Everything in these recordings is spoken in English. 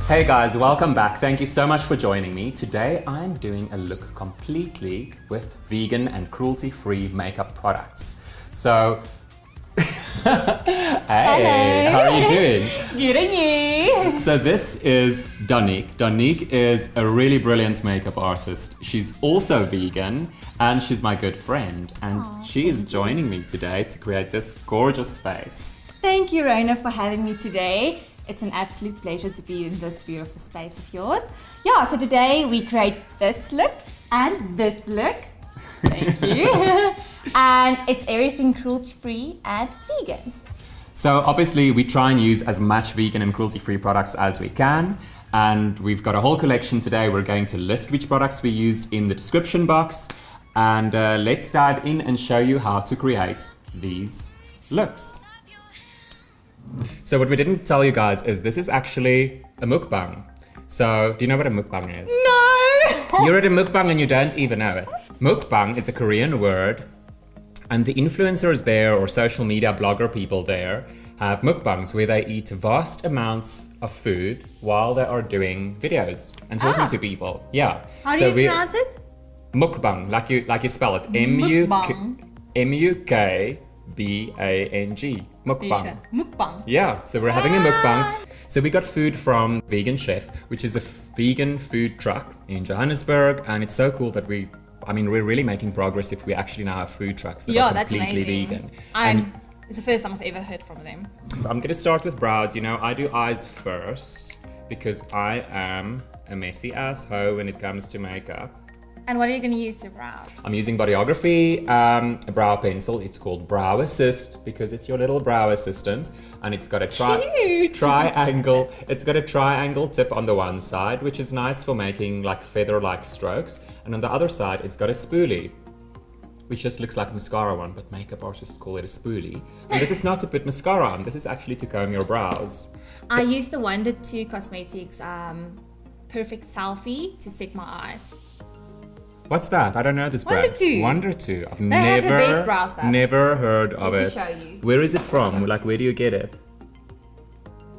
Hey guys, welcome back. Thank you so much for joining me. Today I'm doing a look completely with vegan and cruelty-free makeup products. So, hey, how are you doing? Good and you? So this is Donique. Donique is a really brilliant makeup artist. She's also vegan and she's my good friend. And she is joining me today to create this gorgeous face. Thank you, Ryno, for having me today. It's an absolute pleasure to be in this beautiful space of yours. Yeah, so today we create this look and this look. Thank you. And it's everything cruelty-free and vegan. So obviously we try and use as much vegan and cruelty-free products as we can. And we've got a whole collection today. We're going to list which products we used in the description box. And let's dive in and show you how to create these looks. So what we didn't tell you guys is this is actually a mukbang. So do you know what a mukbang is? No! You're at a mukbang and you don't even know it. Mukbang is a Korean word, and the influencers there or social media blogger people there have mukbangs where they eat vast amounts of food while they are doing videos and talking to people. Yeah. How do you pronounce it? Mukbang, like you spell it. Mukbang. M-U-K-B-A-N-G. Mukbang. Mukbang. Yeah, so we're having a mukbang. So we got food from Vegan Chef, which is a vegan food truck in Johannesburg, and it's so cool that we're really making progress if we actually now have food trucks that are completely vegan. It's the first time I've ever heard from them. I'm gonna start with brows. You know, I do eyes first because I am a messy asshole when it comes to makeup. And what are you going to use your brows? I'm using Bodyography, a brow pencil. It's called Brow Assist because it's your little brow assistant, and it's got a triangle. It's got a triangle tip on the one side, which is nice for making like feather-like strokes, and on the other side, it's got a spoolie, which just looks like a mascara one, but makeup artists call it a spoolie. And this is not to put mascara on. This is actually to comb your brows. I use the Wonder 2 Cosmetics Perfect Selfie to set my eyes. What's that? I don't know this brand. Wonder 2. Wonder 2. I've They have the best brow stuff. never heard of it. Let me show you. Where is it from? Like, where do you get it?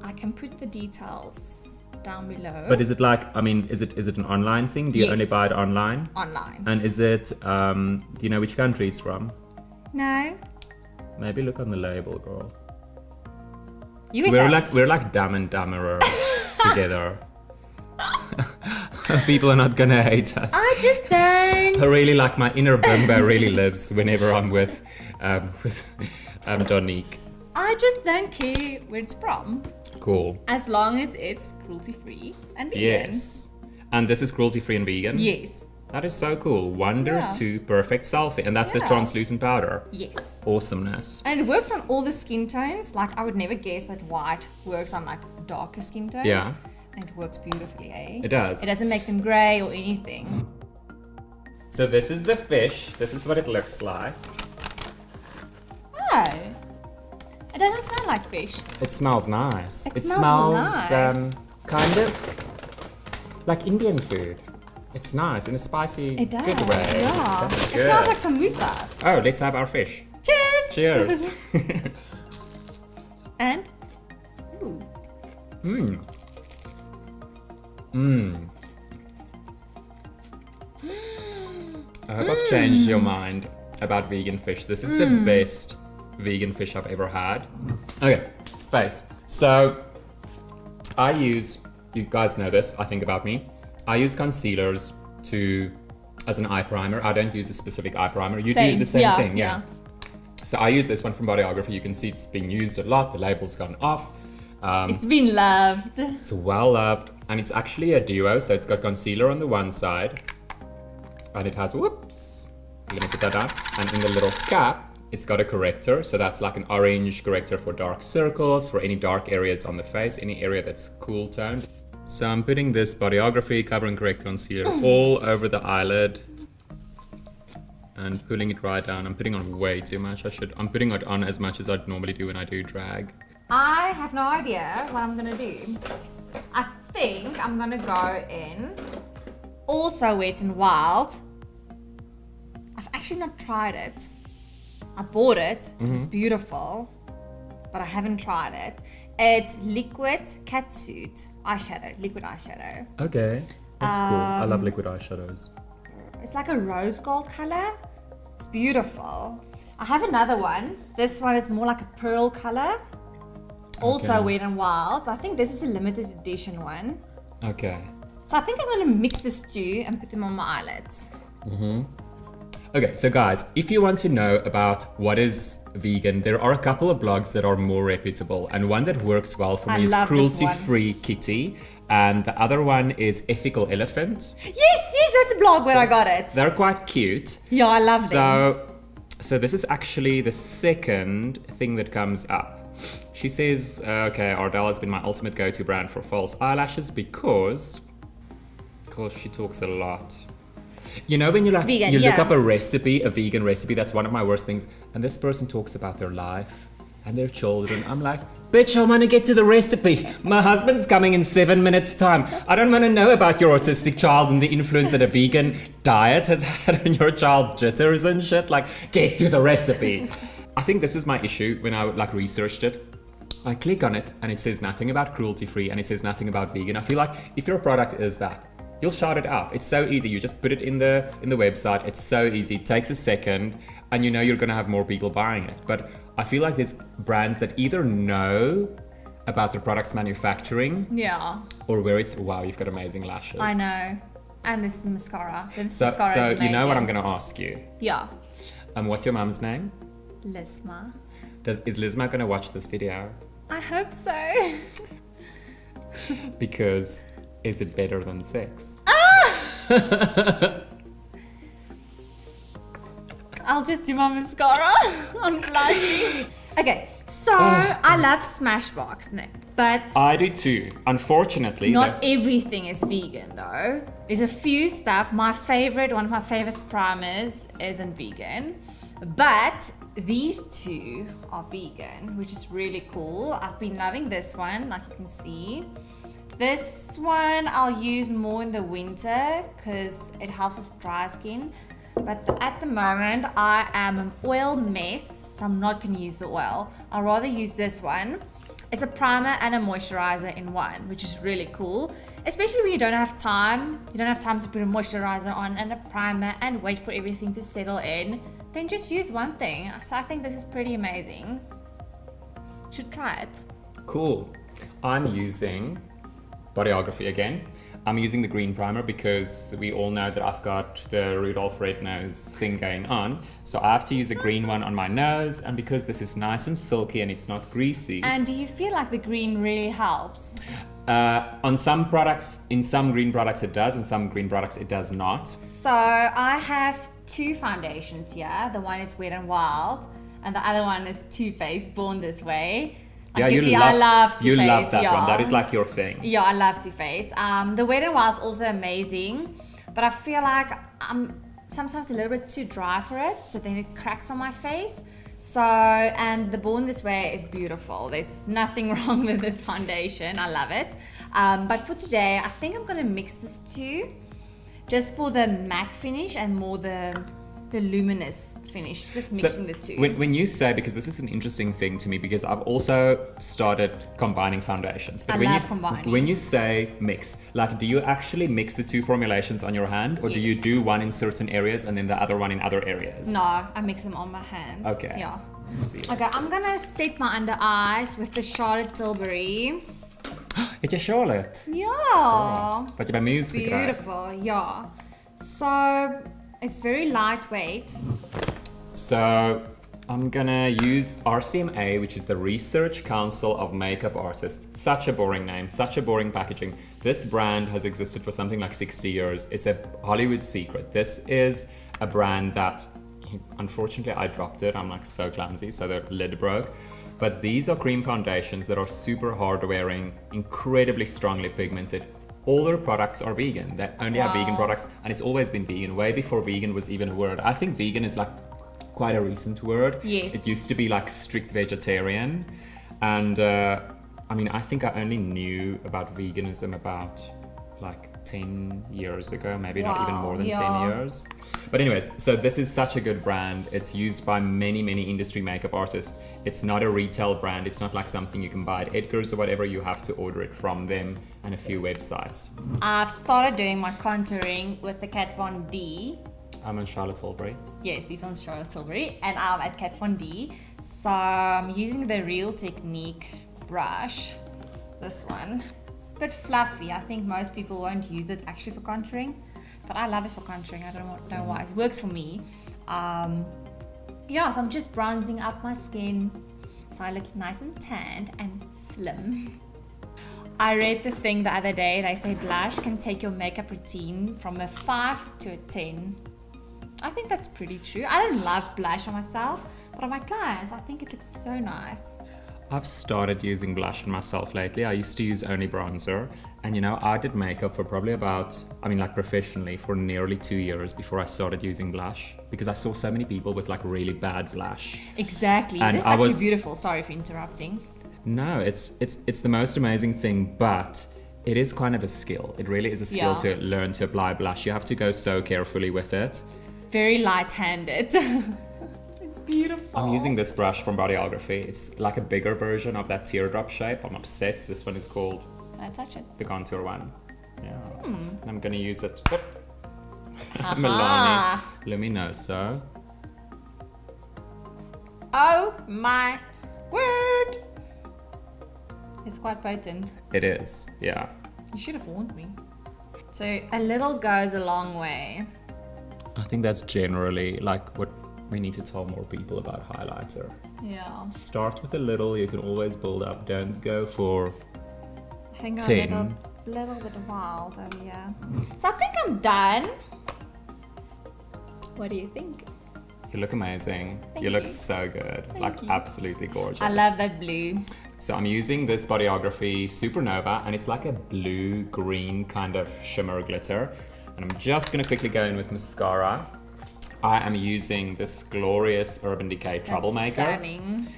I can put the details down below. But is it like, is it an online thing? Do you only buy it online? Online. And is it, do you know which country it's from? No. Maybe look on the label, girl. USA. We're like Dumb and Dumberer together. People are not gonna hate us. I just don't. I really like my inner bimbo really lives whenever I'm with Donique. I just don't care where it's from. Cool. As long as it's cruelty-free and vegan. Yes. And this is cruelty-free and vegan? Yes. That is so cool. Wonder 2 Perfect Selfie. And that's the translucent powder. Yes. Awesomeness. And it works on all the skin tones. Like, I would never guess that white works on like darker skin tones. Yeah. And it works beautifully, eh? It does. It doesn't make them grey or anything. So this is the fish. This is what it looks like. Oh. It doesn't smell like fish. It smells nice. It smells nice. Kind of like Indian food. It's nice in a spicy, It does, good way. yeah. That's It good. smells like samosas. Oh, let's have our fish. Cheers! Cheers. And? Ooh. Mmm. Mmm. I hope I've changed your mind about vegan fish. This is the best vegan fish I've ever had. Okay, face. So, I use, you guys know this, I think about me. I use concealers as an eye primer. I don't use a specific eye primer. You do the same thing, yeah. So I use this one from Bodyography. You can see it's being used a lot. The label's gone off. It's been loved. It's well loved, and it's actually a duo, so it's got concealer on the one side, and it has, whoops, let me put that down, and in the little cap, it's got a corrector, so that's like an orange corrector for dark circles, for any dark areas on the face, any area that's cool toned. So I'm putting this Bodyography Cover and Correct Concealer all over the eyelid, and pulling it right down. I'm putting on way too much. I'm putting it on as much as I'd normally do when I do drag. I have no idea what I'm gonna do. I think I'm gonna go in also Wet n Wild. I've actually not tried it. I bought it because it's beautiful, but I haven't tried it. It's liquid catsuit eyeshadow, liquid eyeshadow. Okay, that's cool. I love liquid eyeshadows. It's like a rose gold color. It's beautiful. I have another one. This one is more like a pearl color. Also Okay. Wet and Wild, but I think this is a limited edition one. Okay. So I think I'm going to mix this two and put them on my eyelids. Okay, so guys, if you want to know about what is vegan, there are a couple of blogs that are more reputable, and one that works well for I me is love this one. Cruelty-Free Kitty, and the other one is Ethical Elephant. Yes, that's a blog where I got it. They're quite cute. Yeah, I love them. So this is actually the second thing that comes up. She says, okay, Ardell has been my ultimate go-to brand for false eyelashes because she talks a lot. You know when you Vegan, you look yeah. up a recipe, a vegan recipe, that's one of my worst things, and this person talks about their life and their children. I'm like, bitch, I want to get to the recipe. My husband's coming in 7 minutes time. I don't want to know about your autistic child and the influence that a vegan diet has had on your child jitters and shit. Like, get to the recipe. I think this is my issue when I researched it. I click on it and it says nothing about cruelty-free and it says nothing about vegan. I feel like if your product is that, you'll shout it out. It's so easy. You just put it in the website. It's so easy. It takes a second and you know you're going to have more people buying it. But I feel like there's brands that either know about their product's manufacturing Yeah, or where it's, wow, you've got amazing lashes. I know. And this is mascara. This So, mascara so is you know what I'm amazing. going to ask you. Yeah. What's your mum's name? Lisma. Is Lizma going to watch this video? I hope so. Because is it better than sex? I'll just do my mascara. I'm blushing. Okay, so I love Smashbox, Nick, but I do too. Unfortunately, not everything is vegan though. There's a few stuff. One of my favorite primers isn't vegan, but these two are vegan, which is really cool. I've been loving this one, like you can see. This one I'll use more in the winter because it helps with dry skin. But at the moment, I am an oil mess, so I'm not going to use the oil. I'll rather use this one. It's a primer and a moisturizer in one, which is really cool. Especially when you don't have time. You don't have time to put a moisturizer on and a primer and wait for everything to settle in. Then just use one thing. So I think this is pretty amazing. Should try it. Cool. I'm using Bodyography again. I'm using the green primer because we all know that I've got the Rudolph red nose thing going on. So I have to use a green one on my nose, and because this is nice and silky and it's not greasy. And do you feel like the green really helps? On some products, in some green products it does, in some green products it does not. So I have two foundations here. The one is Wet and Wild, and the other one is Too Faced, Born This Way. Yeah, I love Too Faced. You love that yeah. one. That is like your thing. Yeah, I love Too Faced. The Wet and Wild is also amazing, but I feel like I'm sometimes a little bit too dry for it, so then it cracks on my face. So, and the Born This Way is beautiful. There's nothing wrong with this foundation. I love it. But for today, I think I'm gonna mix this two, just for the matte finish and more the luminous finish, just mixing the two. When you say, because this is an interesting thing to me, because I've also started combining foundations. But I love combining. When you say mix, like do you actually mix the two formulations on your hand, or do you Yes. do one in certain areas and then the other one in other areas? No, I mix them on my hand. Okay. Yeah. Let's see. Okay, I'm gonna set my under eyes with the Charlotte Tilbury. Het jy Charlotte? Yeah. Wat jy by Muse gekry het. Beautiful, yeah. So it's very lightweight. So I'm gonna use RCMA, which is the Research Council of Makeup Artists. Such a boring name, such a boring packaging. This brand has existed for something like 60 years. It's a Hollywood secret. This is a brand that, unfortunately, I dropped it. I'm like so clumsy, so the lid broke. But these are cream foundations that are super hard wearing, incredibly strongly pigmented. All their products are vegan. They only have vegan products, and it's always been vegan, way before vegan was even a word. I think vegan is like quite a recent word. Yes. It used to be like strict vegetarian. And I mean, I think I only knew about veganism about like 10 years ago, maybe not even more than yeah. 10 years. But anyways, so this is such a good brand. It's used by many, many industry makeup artists. It's not a retail brand. It's not like something you can buy at Edgar's or whatever. You have to order it from them and a few websites. I've started doing my contouring with the Kat Von D. I'm on Charlotte Tilbury. Yes, he's on Charlotte Tilbury, and I'm at Kat Von D. So I'm using the Real Technique brush. This one. It's a bit fluffy. I think most people won't use it actually for contouring, but I love it for contouring. I don't know why. It works for me. Yeah, so I'm just bronzing up my skin so I look nice and tanned and slim. I read the thing the other day. They say blush can take your makeup routine from a 5 to a 10. I think that's pretty true. I don't love blush on myself, but on my clients, I think it looks so nice. I've started using blush on myself lately. I used to use only bronzer. And you know, I did makeup for probably about, I mean like professionally, for nearly 2 years before I started using blush. Because I saw so many people with like really bad blush. Exactly. And this is actually beautiful. Sorry for interrupting. No, it's the most amazing thing, but it is kind of a skill. It really is a skill to learn to apply blush. You have to go so carefully with it. Very light-handed. It's beautiful. I'm using this brush from Bodyography. It's like a bigger version of that teardrop shape. I'm obsessed. This one is called... Can I touch it? The contour one. Yeah. And I'm gonna use it. Milani Luminoso. Oh my word! It's quite potent. It is, yeah. You should have warned me. So a little goes a long way. I think that's generally like what we need to tell more people about highlighter. Yeah. Start with a little, you can always build up. Don't go for I think 10. I'm a little bit wild over here. So I think I'm done. What do you think? You look amazing. Thank you look you. so good. Thank like you. absolutely gorgeous. I love that blue. So I'm using this Bodyography Supernova and it's like a blue-green kind of shimmer glitter. And I'm just gonna quickly go in with mascara. I am using this glorious Urban Decay Troublemaker. Stunning.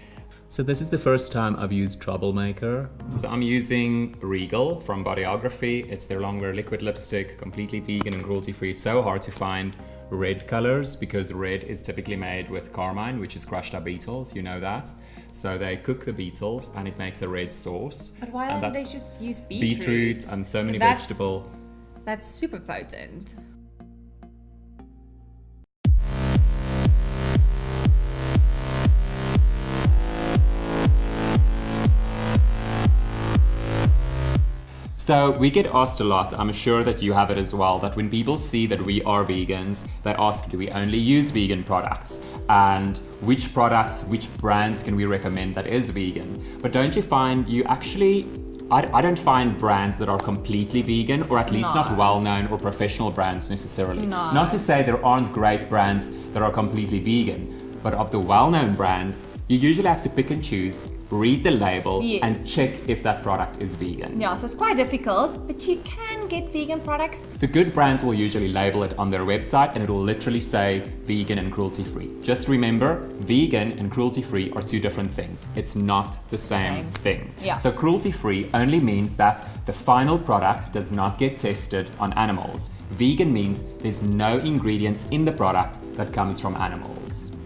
So this is the first time I've used Troublemaker. So I'm using Regal from Bodyography. It's their longwear liquid lipstick, completely vegan and cruelty-free. It's so hard to find red colors because red is typically made with carmine, which is crushed up beetles, you know that. So they cook the beetles and it makes a red sauce. But why and don't they just use beetroot? Beetroot and so many That's- vegetable. That's super potent. So we get asked a lot, I'm sure that you have it as well, that when people see that we are vegans, they ask, do we only use vegan products? And which products, which brands can we recommend that is vegan? But don't you find you actually, I don't find brands that are completely vegan, or at least not well-known or professional brands necessarily. No. Not to say there aren't great brands that are completely vegan, but of the well-known brands, you usually have to pick and choose, read the label, and check if that product is vegan. Yeah, so it's quite difficult, but you can get vegan products. The good brands will usually label it on their website and it will literally say vegan and cruelty-free. Just remember, vegan and cruelty-free are two different things. It's not the same thing. Yeah. So cruelty-free only means that the final product does not get tested on animals. Vegan means there's no ingredients in the product that comes from animals.